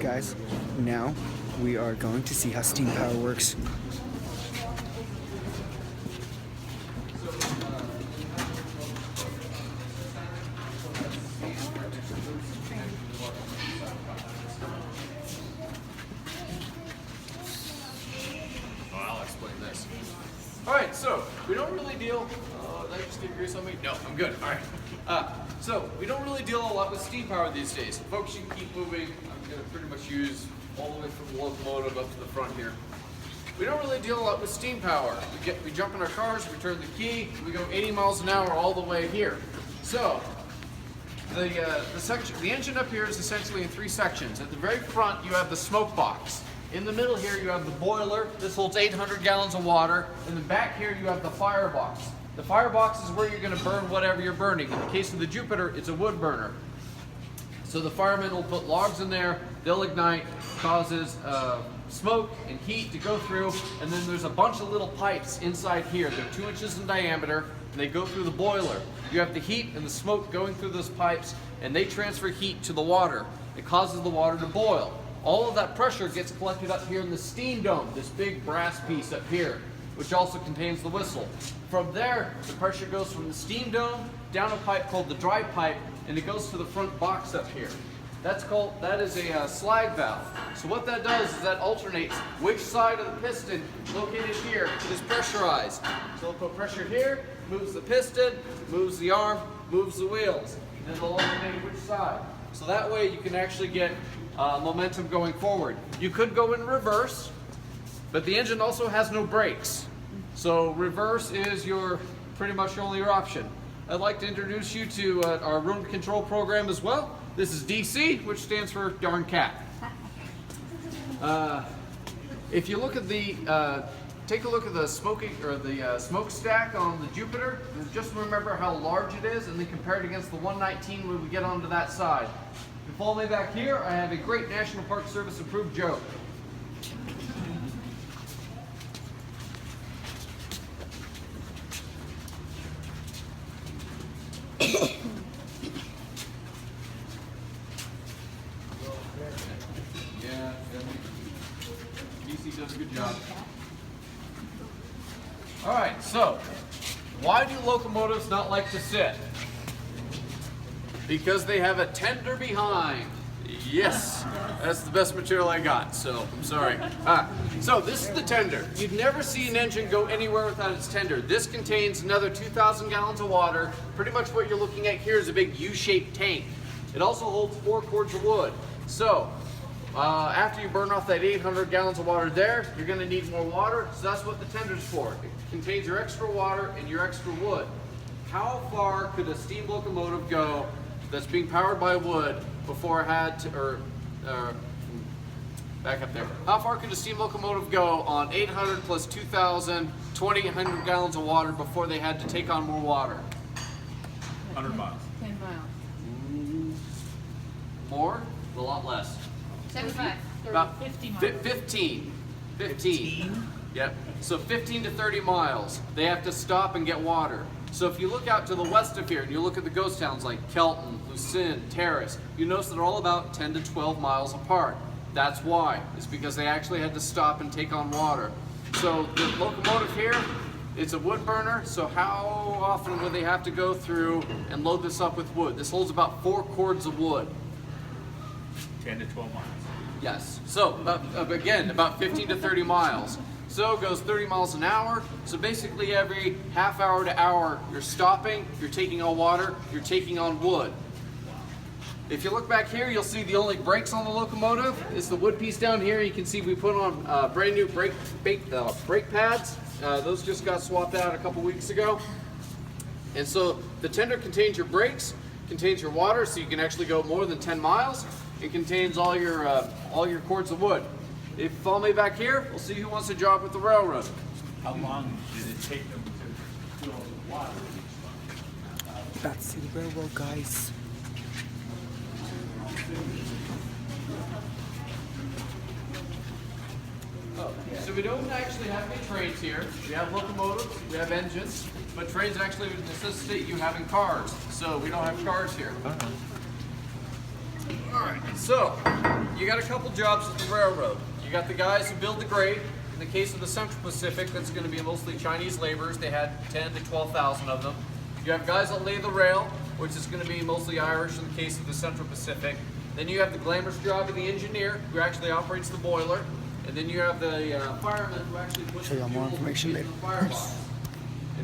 Guys, now we are going to see how steam power works. I'll explain this. All right, so we don't really deal. Did I just get grease on me? No, I'm good. All right. So we don't really deal a lot with steam power these days. Folks, you can keep moving. I'm going to pretty much use all the way from the locomotive up to the front here. We don't really deal a lot with steam power. We jump in our cars, we turn the key, we go 80 miles an hour all the way here. So the engine up here is essentially in three sections. At the very front, you have the smoke box. In the middle here, you have the boiler. This holds 800 gallons of water. In the back here, you have the firebox. The firebox is where you're going to burn whatever you're burning. In the case of the Jupiter, it's a wood burner. So the firemen will put logs in there, they'll ignite, causes smoke and heat to go through, and then there's a bunch of little pipes inside here. They're 2 inches in diameter, and they go through the boiler. You have the heat and the smoke going through those pipes, and they transfer heat to the water. It causes the water to boil. All of that pressure gets collected up here in the steam dome, this big brass piece up here, which also contains the whistle. From there, the pressure goes from the steam dome down a pipe called the dry pipe, and it goes to the front box up here. That is a slide valve. So what that does is that alternates which side of the piston located here is pressurized. So it'll put pressure here, moves the piston, moves the arm, moves the wheels, and it'll alternate which side. So that way you can actually get momentum going forward. You could go in reverse, but the engine also has no brakes. So reverse is pretty much your only option. I'd like to introduce you to our room control program as well. This is DC, which stands for darn cat. If you look at take a look at the smokestack on the Jupiter, and just remember how large it is, and then compare it against the 119 when we get onto that side. If you follow me back here, I have a great National Park Service approved joke. Yeah, DC does a good job. All right, so why do locomotives not like to sit? Because they have a tender behind. Yes, that's the best material I got, so I'm sorry. So this is the tender. You'd never see an engine go anywhere without its tender. This contains another 2,000 gallons of water. Pretty much what you're looking at here is a big U-shaped tank. It also holds 4 cords of wood. So after you burn off that 800 gallons of water there, you're going to need more water, so that's what the tender's for. It contains your extra water and your extra wood. How far could a steam locomotive go that's being powered by wood before it had to, back up there. How far could a steam locomotive go on 800 plus 2,000, 2,800 gallons of water before they had to take on more water? 100 miles. 10 miles. More? A lot less. 75. About 50 miles. 15. 15. Yep. So 15 to 30 miles. They have to stop and get water. So if you look out to the west of here and you look at the ghost towns like Kelton, Lucin, Terrace, you notice that they're all about 10 to 12 miles apart. That's why. It's because they actually had to stop and take on water. So the locomotive here, it's a wood burner, so how often would they have to go through and load this up with wood? This holds about 4 cords of wood. 10 to 12 miles. Yes. So again, about 15 to 30 miles. So it goes 30 miles an hour. So basically every half hour to hour, you're stopping, you're taking on water, you're taking on wood. If you look back here, you'll see the only brakes on the locomotive is the wood piece down here. You can see we put on brand new brake pads. Those just got swapped out a couple weeks ago. And so the tender contains your brakes, contains your water, so you can actually go more than 10 miles. It contains all your cords of wood. If you follow me back here, we'll see who wants a job with the railroad. How long did it take them to fill the water? About to see the railroad, guys. So we don't actually have any trains here. We have locomotives, we have engines, but trains actually would necessitate you having cars. So we don't have cars here. All right, so You got a couple jobs at the railroad. You got the guys who build the grade. In the case of the Central Pacific, that's going to be mostly Chinese laborers. They had 10 to 12,000 of them. You have guys that lay the rail, which is going to be mostly Irish in the case of the Central Pacific. Then you have the glamorous job of the engineer, who actually operates the boiler. And then you have the fireman who actually puts Show the y'all more fuel information in later. the firebox.